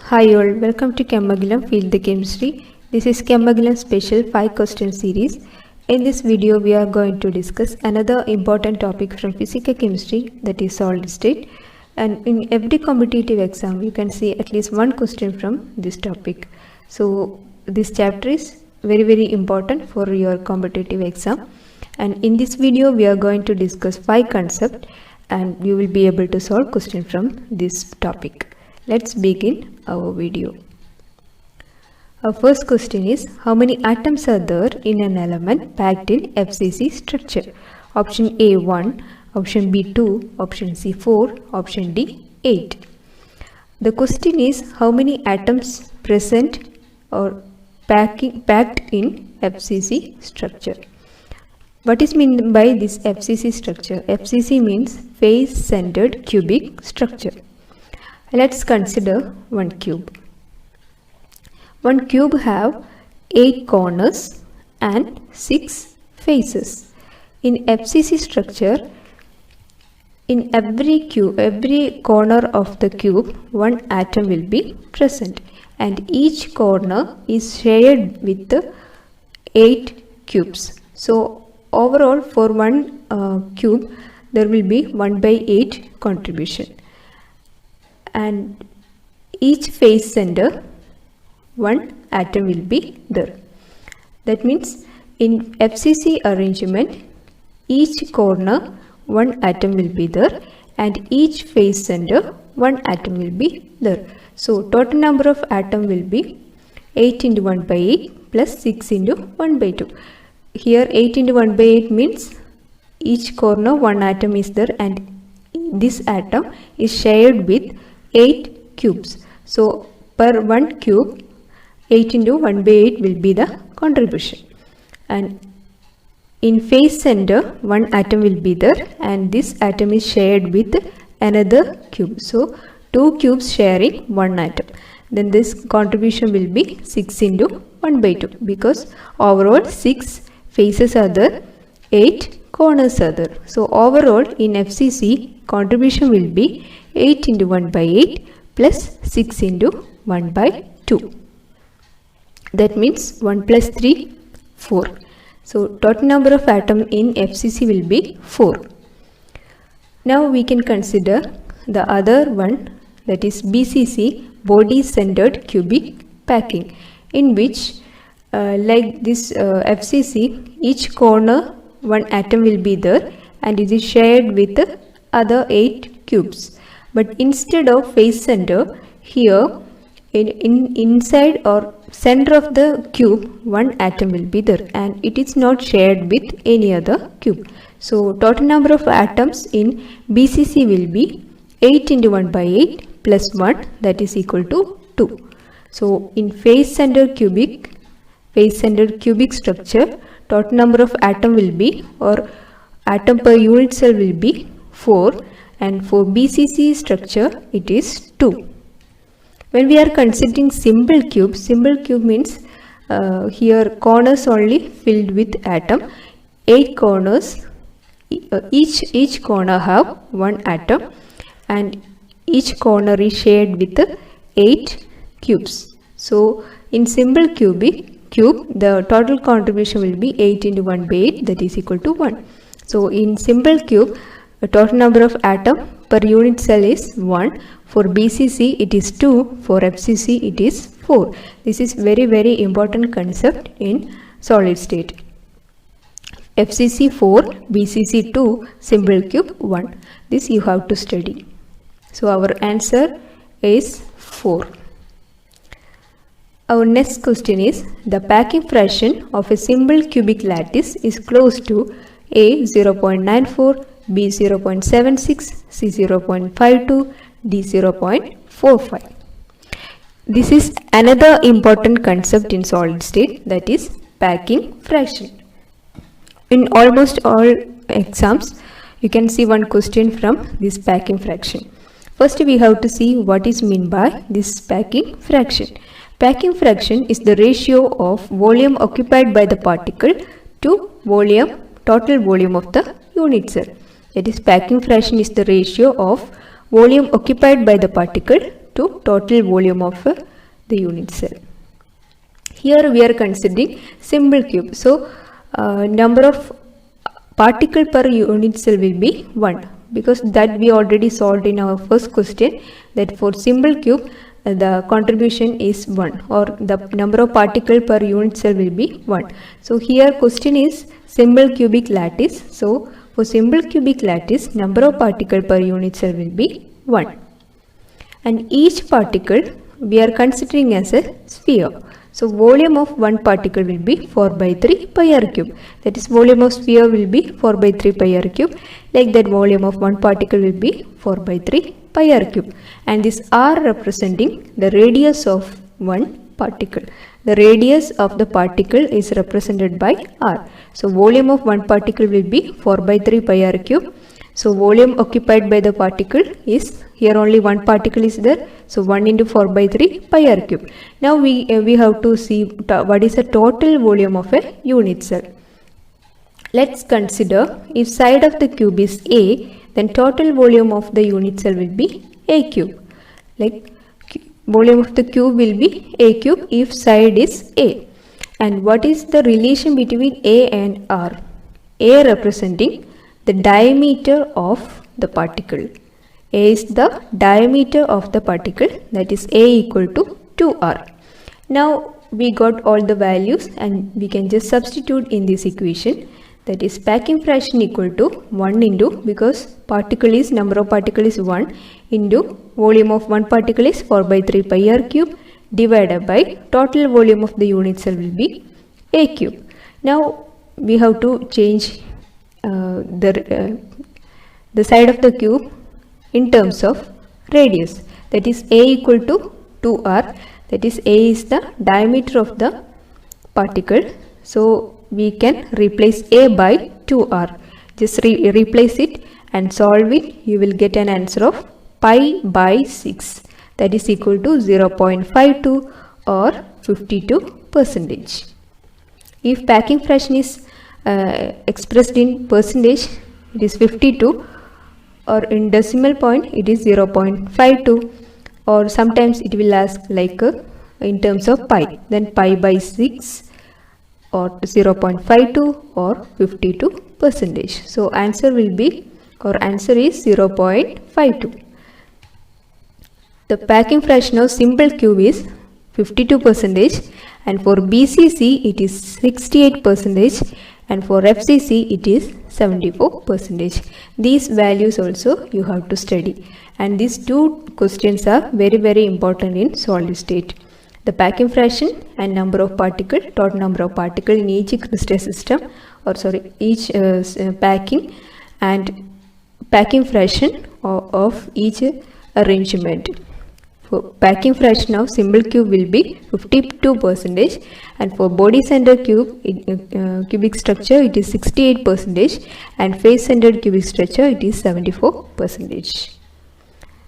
Hi all, welcome to Kemmagilam Field the Chemistry. This is Kemmagilam special 5 question series. In this video we are going to discuss another important topic from physical chemistry, that is solid state. And in every competitive exam you can see at least one question from this topic. So this chapter is very important for your competitive exam. And in this video we are going to discuss 5 concepts and you will be able to solve question from this topic. Let's begin our video. Our first question is, how many atoms are there in an element packed in FCC structure? Option A 1, option B 2, option C 4, option D 8. The question is, how many atoms present or packed in FCC structure? What is meant by this FCC structure? FCC means face-centered cubic structure. Let's consider one cube. One cube have 8 corners and 6 faces. In FCC structure, in every corner of the cube, one atom will be present, and each corner is shared with 8 cubes. So overall, for one cube, there will be 1 by 8 contribution. And each face center, one atom will be there. That means in FCC arrangement, each corner one atom will be there, and each face center one atom will be there. So total number of atom will be 8 into 1 by 8 plus 6 into 1 by 2. Here 8 into 1 by 8 means each corner one atom is there, and this atom is shared with 8 cubes. So per one cube, 8 into 1 by 8 will be the contribution. And in face center, one atom will be there, and this atom is shared with another cube. So 2 cubes sharing one atom. Then this contribution will be 6 into 1 by 2, because overall 6 faces are there, 8 corners are there. So overall in FCC, contribution will be 8 into 1 by 8 plus 6 into 1 by 2. That means 1 plus 3, 4. So total number of atoms in FCC will be 4. Now we can consider the other one, that is BCC, body centered cubic packing, in which like this FCC, each corner one atom will be there, and it is shared with the other 8 cubes. But instead of face center, here inside or center of the cube, one atom will be there, and it is not shared with any other cube. So total number of atoms in BCC will be 8 into 1 by 8 plus 1, that is equal to 2. So in face-centered cubic structure, total number of atom will be, or atom per unit cell will be 4, and for BCC structure it is 2. When we are considering simple cube means here corners only filled with atom, 8 corners, each corner have one atom, and each corner is shared with 8 cubes. So in simple cube, the total contribution will be 8 into 1 by 8, that is equal to 1. So in simple cube, the total number of atom per unit cell is 1. For BCC it is 2. For FCC it is 4. This is very important concept in solid state. FCC 4, BCC 2, simple cube 1. This you have to study. So our answer is 4. Our next question is, the packing fraction of a simple cubic lattice is close to A 0.94, B 0.76, C 0.52, D 0.45. This is another important concept in solid state, that is packing fraction. In almost all exams, you can see one question from this packing fraction. First we have to see what is meant by this packing fraction. Packing fraction is the ratio of volume occupied by the particle to total volume of the unit cell. That is, packing fraction is the ratio of volume occupied by the particle to total volume of the unit cell. Here we are considering simple cube. So number of particle per unit cell will be 1, because that we already solved in our first question, that for simple cube the contribution is 1, or the number of particle per unit cell will be 1. So here question is simple cubic lattice. So for simple cubic lattice, number of particle per unit cell will be 1. And each particle we are considering as a sphere. So volume of one particle will be 4 by 3 pi r cube. That is, volume of sphere will be 4 by 3 pi r cube. Like that, volume of one particle will be 4 by 3 pi r cube. And this r representing the radius of one particle. The radius of the particle is represented by r. So volume of one particle will be 4 by 3 pi r cube. So volume occupied by the particle is, here only one particle is there, so 1 into 4 by 3 pi r cube. Now we have to see what is the total volume of a unit cell. Let's consider, if side of the cube is A, then total volume of the unit cell will be A cube. Like volume of the cube will be A cube if side is A. And what is the relation between A and R? A representing the diameter of the particle. A is the diameter of the particle, that is A equal to 2R. Now we got all the values and we can just substitute in this equation, that is packing fraction equal to 1 into, because particle is, number of particle is 1, into volume of one particle is 4 by 3 pi r cube, divided by total volume of the unit cell will be A cube. Now we have to change the side of the cube in terms of radius, that is A equal to 2r, that is A is the diameter of the particle. So we can replace A by 2r. Just replace it and solve it. You will get an answer of pi by 6, that is equal to 0.52 or 52%. If packing fraction is expressed in percentage, it is 52, or in decimal point it is 0.52, or sometimes it will ask like in terms of pi, then pi by 6 or 0.52 or 52%. So answer will be, or answer is 0.52. The packing fraction of simple cube is 52%, and for BCC it is 68%, and for FCC it is 74%. These values also you have to study, and these two questions are very important in solid state. The packing fraction and number of particle, total number of particle in each crystal system, or sorry, each packing, and packing fraction of each arrangement. For packing fraction of simple cube will be 52%, and for body centered cube cubic structure it is 68%, and face centered cubic structure it is 74%.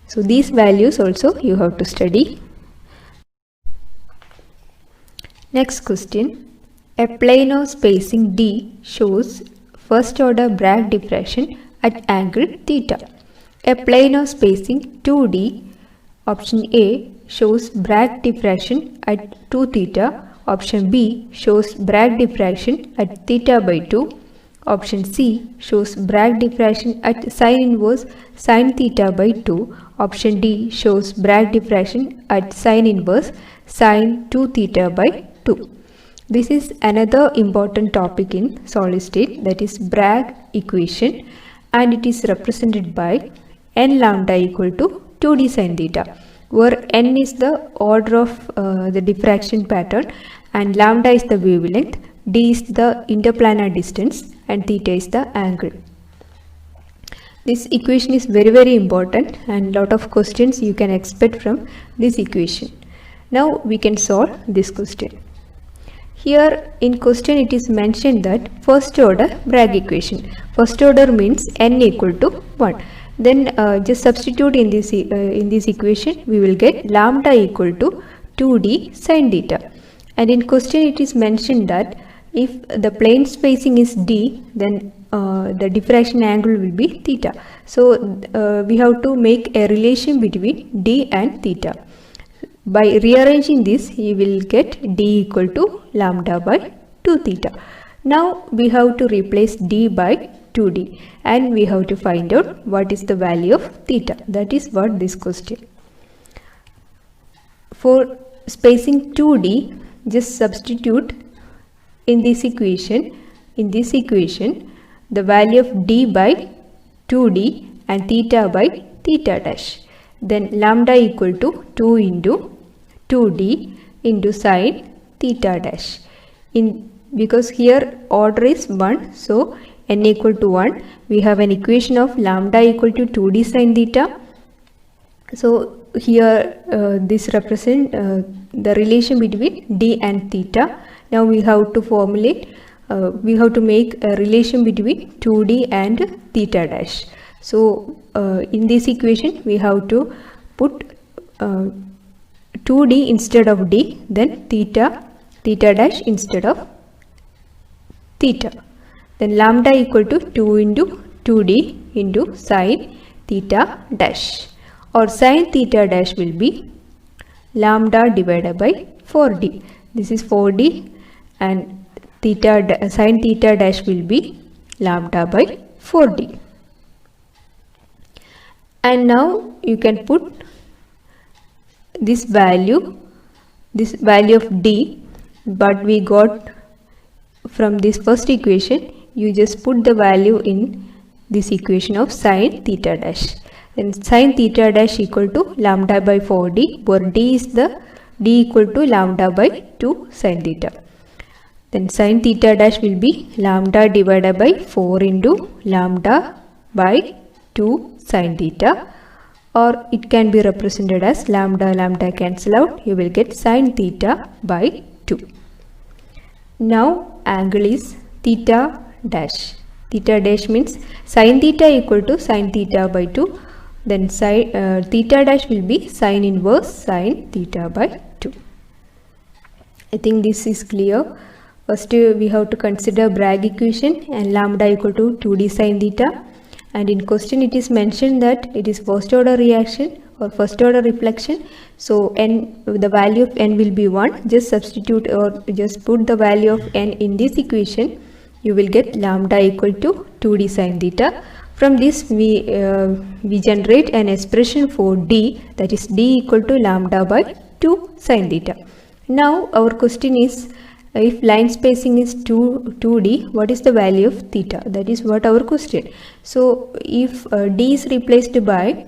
So these values also you have to study. Next question. A plane of spacing D shows first order Bragg diffraction at angle theta. A plane of spacing 2D, option A, shows Bragg diffraction at 2 theta. Option B shows Bragg diffraction at theta by 2. Option C shows Bragg diffraction at sine inverse sine theta by 2. Option D shows Bragg diffraction at sine inverse sine 2 theta by 2. This is another important topic in solid state, that is Bragg equation, and it is represented by n lambda equal to 2d sin theta, where n is the order of the diffraction pattern, and lambda is the wavelength, d is the interplanar distance, and theta is the angle. This equation is very important, and lot of questions you can expect from this equation. Now we can solve this question. Here in question it is mentioned that first order Bragg equation. First order means n equal to 1. Then just substitute in this equation, we will get lambda equal to 2d sin theta. And in question it is mentioned that if the plane spacing is d, then the diffraction angle will be theta. So we have to make a relation between d and theta. by rearranging this, you will get d equal to lambda by 2 theta. Now we have to replace d by 2d and we have to find out what is the value of theta. That is what this question. For spacing 2d, just substitute in this equation the value of d by 2d and theta by theta dash. Then lambda equal to 2 into 2d into sine theta dash. Because here order is 1, so n equal to 1, we have an equation of lambda equal to 2d sine theta. So here this represent the relation between d and theta. Now we have to formulate, we have to make a relation between 2d and theta dash. So in this equation we have to put 2d instead of d, then theta dash instead of theta. Then lambda equal to 2 into 2d into sine theta dash, or sine theta dash will be lambda divided by 4d. This is 4d and sine theta dash will be lambda by 4d. And now you can put this value of d, but we got from this first equation. You just put the value in this equation of sine theta dash. Then sine theta dash equal to lambda by 4d, where d is the d equal to lambda by 2 sine theta. Then sine theta dash will be lambda divided by 4 into lambda by 2 sine theta, or it can be represented as lambda cancel out, you will get sine theta by 2. Now angle is theta dash. Theta dash means sine theta equal to sine theta by 2. Then theta dash will be sine inverse sine theta by 2. I think this is clear. First we have to consider Bragg equation and lambda equal to 2d sine theta. And in question it is mentioned that it is first order reaction or first order reflection. So the value of n will be 1. Just substitute or just put the value of n in this equation. You will get lambda equal to 2d sine theta. From this we generate an expression for d, that is d equal to lambda by 2 sine theta. Now our question is, if line spacing is 2d, what is the value of theta? That is what our question. So if d is replaced by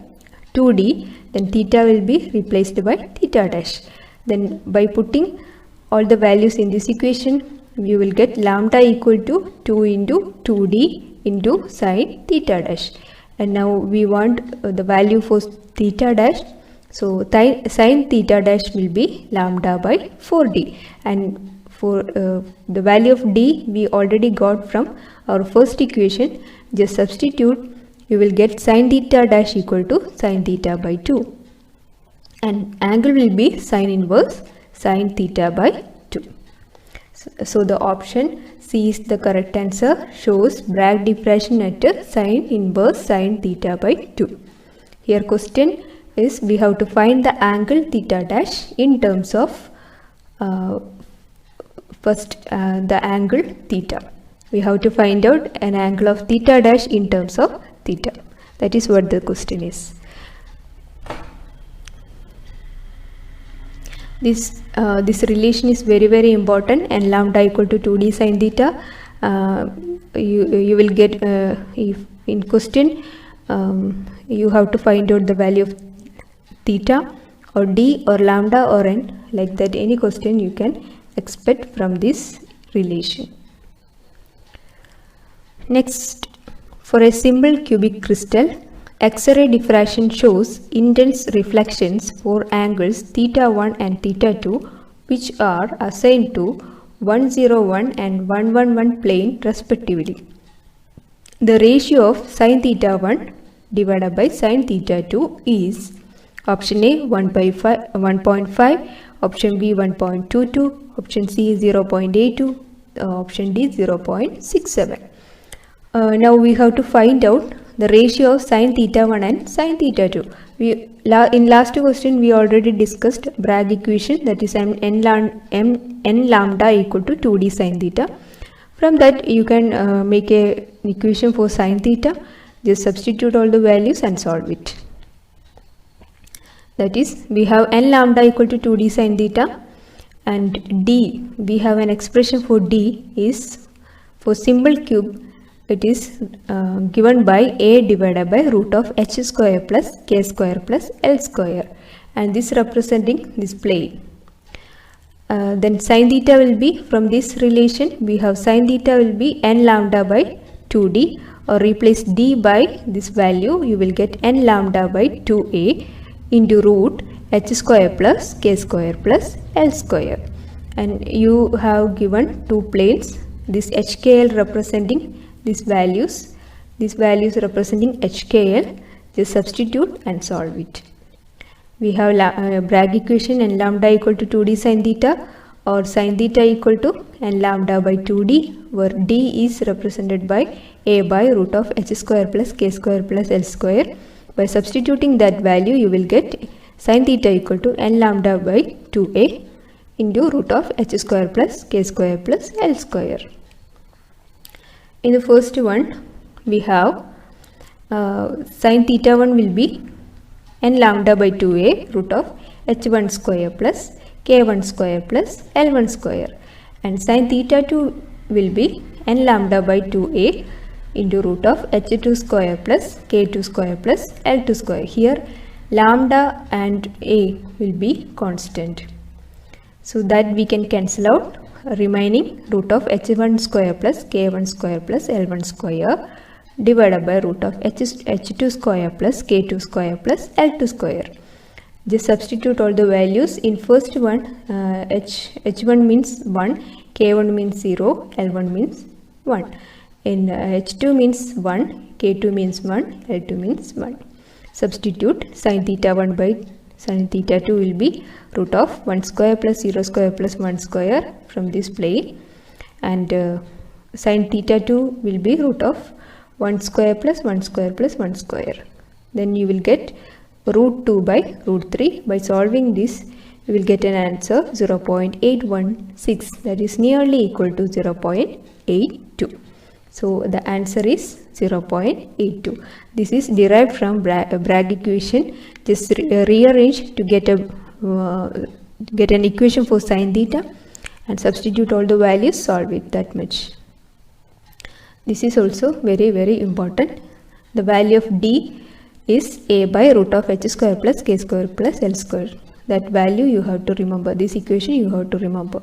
2d, then theta will be replaced by theta dash. Then by putting all the values in this equation, you will get lambda equal to 2 into 2d into sine theta dash. And now we want the value for theta dash. So sine theta dash will be lambda by 4d, and for the value of d we already got from our first equation. Just substitute, you will get sine theta dash equal to sine theta by 2, and angle will be sine inverse sine theta by 2. So the option C is the correct answer, shows Bragg diffraction at sine inverse sine theta by 2. Here question is, we have to find the angle theta dash in terms of first the angle theta. We have to find out an angle of theta dash in terms of theta. That is what the question is. This relation is very important, and lambda equal to 2d sine theta. You will get if in question you have to find out the value of theta or d or lambda or n, like that. Any question you can expect from this relation. Next, for a simple cubic crystal, X-ray diffraction shows intense reflections for angles theta 1 and theta 2, which are assigned to 101 and 111 plane respectively. The ratio of sin theta 1 divided by sin theta 2 is option A 1.5, option B 1.22, option C 0.82, option D 0.67. Now we have to find out the ratio of sin theta 1 and sin theta 2. In last question we already discussed Bragg equation, that is n lambda equal to 2d sin theta. From that you can make an equation for sin theta. Just substitute all the values and solve it. That is, we have n lambda equal to 2d sin theta, and d, we have an expression for d is for symbol cube. It is given by a divided by root of h square plus k square plus l square, and this representing this plane. Then sin theta will be, from this relation we have sin theta will be n lambda by 2d, or replace d by this value, you will get n lambda by 2a into root h square plus k square plus l square. And you have given two planes, this HKL representing these values representing HKL. Just substitute and solve it. We have Bragg equation n lambda equal to 2d sin theta, or sin theta equal to n lambda by 2d, where d is represented by a by root of h square plus k square plus l square. By substituting that value, you will get sin theta equal to n lambda by 2a into root of h square plus k square plus l square. In the first one, we have sin theta 1 will be n lambda by 2a root of h1 square plus k1 square plus l1 square, and sin theta 2 will be n lambda by 2a into root of h2 square plus k2 square plus l2 square. Here lambda and a will be constant, so that we can cancel out, remaining root of h1 square plus k1 square plus l1 square divided by root of h2 square plus k2 square plus l2 square. Just substitute all the values. In first one, h1 means 1, k1 means 0, l1 means 1. In h2 means 1, k2 means 1, l2 means 1. Substitute sin theta 1 by sin theta 2 will be root of 1 square plus 0 square plus 1 square from this plane, and sin theta 2 will be root of 1 square plus 1 square plus 1 square. Then you will get root 2 by root 3. By solving this, you will get an answer 0.816, that is nearly equal to 0.82. So the answer is 0.82. This is derived from Bragg equation. Just rearrange to get an equation for sin theta and substitute all the values, solve it, that much. This is also very important. The value of d is a by root of h square plus k square plus l square. That value you have to remember. This equation you have to remember.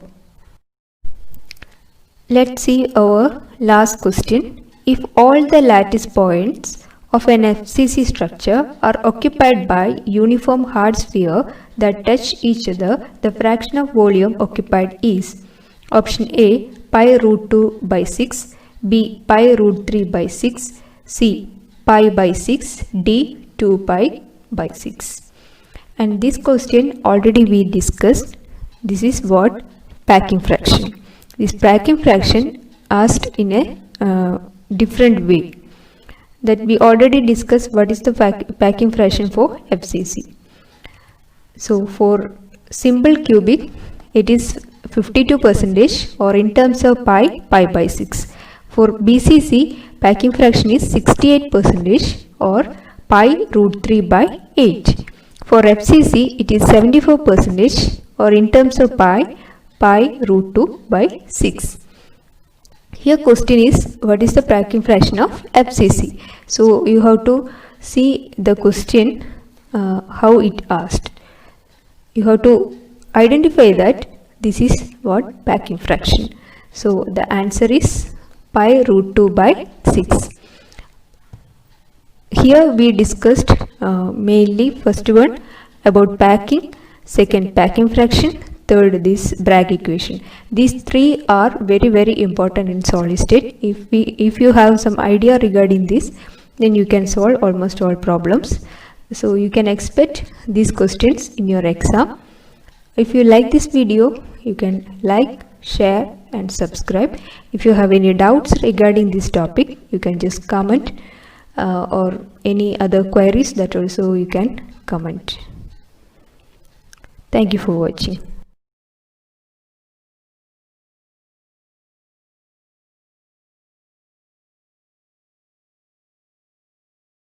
Let's see our last question. If all the lattice points of an FCC structure are occupied by uniform hard sphere that touch each other, the fraction of volume occupied is option A, pi root 2 by 6, B, pi root 3 by 6, C, pi by 6, D, 2 pi by 6. And this question already we discussed. This is what packing fraction. This packing fraction asked in a different way. That we already discussed what is the packing fraction for FCC. So for simple cubic, it is 52%, or in terms of pi, pi by 6. For BCC, packing fraction is 68%, or pi root 3 by 8. For FCC, it is 74%, or in terms of pi, pi root 2 by 6. Here question is, what is the packing fraction of FCC? So you have to see the question how it asked. You have to identify that this is what packing fraction. So the answer is pi root 2 by 6. Here we discussed mainly first one about packing, second packing fraction, third this Bragg equation. These three are very important in solid state. If you have some idea regarding this, then you can solve almost all problems. So you can expect these questions in your exam. If you like this video, you can like, share and subscribe. If you have any doubts regarding this topic, you can just comment or any other queries, that also you can comment. Thank you for watching.